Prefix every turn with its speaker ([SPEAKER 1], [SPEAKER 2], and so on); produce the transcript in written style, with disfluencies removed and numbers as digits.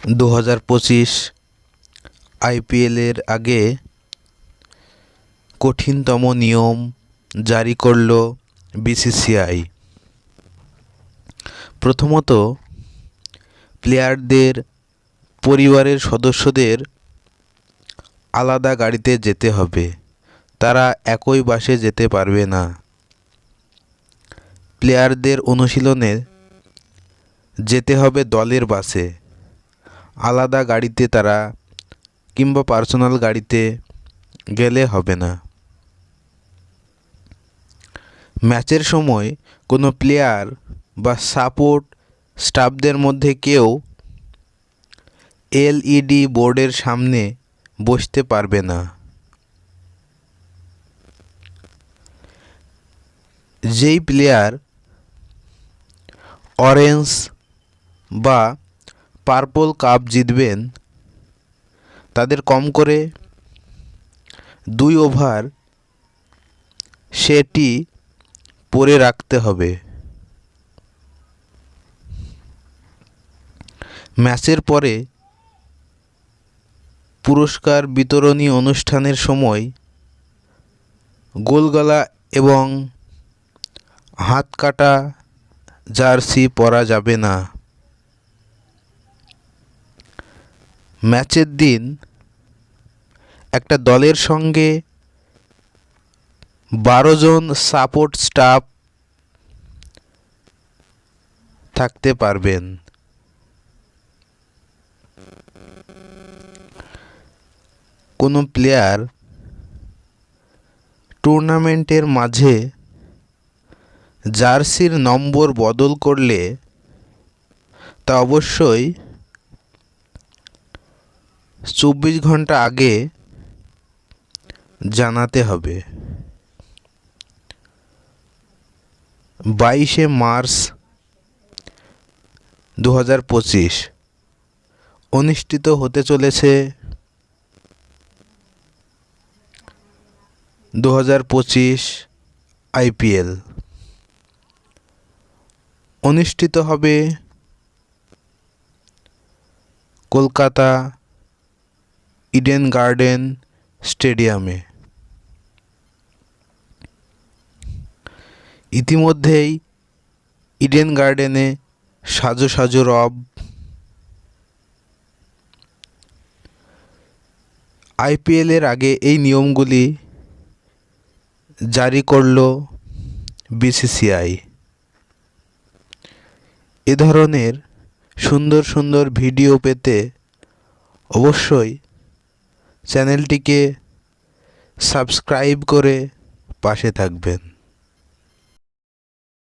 [SPEAKER 1] 2025 আইপিএলের আগে কঠিনতম নিয়ম জারি করল বিসিসিআই। প্রথমত, প্লেয়ারদের পরিবারের সদস্যদের আলাদা গাড়িতে যেতে হবে, তারা একই বাসে যেতে পারবে না। প্লেয়ারদের অনুশীলনে যেতে হবে দলের বাসে, আলাদা গাড়িতে তারা কিংবা পার্সোনাল গাড়িতে গেলে হবে না। ম্যাচের সময় কোনো প্লেয়ার বা সাপোর্ট স্টাফদের মধ্যে কেউ এলইডি বোর্ডের সামনে বসতে পারবে না। যেই প্লেয়ার অরেঞ্জ বা পার্পল কাপ জিতবেন তাদের কম করে 2 ওভার সেটি পরে রাখতে হবে। ম্যাচের পরে পুরস্কার বিতরণী অনুষ্ঠানের সময় গোলগলা এবং হাত কাটা জার্সি পরা যাবে না। ম্যাচের দিন একটা দলের সঙ্গে 12 জন সাপোর্ট স্টাফ থাকতে পারবেন। কোনো প্লেয়ার টুর্নামেন্টের মাঝে জার্সির নম্বর বদল করলে তা অবশ্যই 24 ঘন্টা আগে জানাতে হবে। 22শে মার্চ 2025 অনুষ্ঠিত হতে চলেছে 2025 আইপিএল। অনুষ্ঠিত হবে কলকাতা ইডেন গার্ডেন স্টেডিয়ামে। ইতিমধ্যেই ইডেন গার্ডেনে সাজো সাজো রব। আইপিএলের আগে এই নিয়মগুলি জারি করল বিসিসিআই। এ ধরনের সুন্দর সুন্দর ভিডিও পেতে অবশ্যই চ্যানেলটিকে সাবস্ক্রাইব করে পাশে থাকবেন।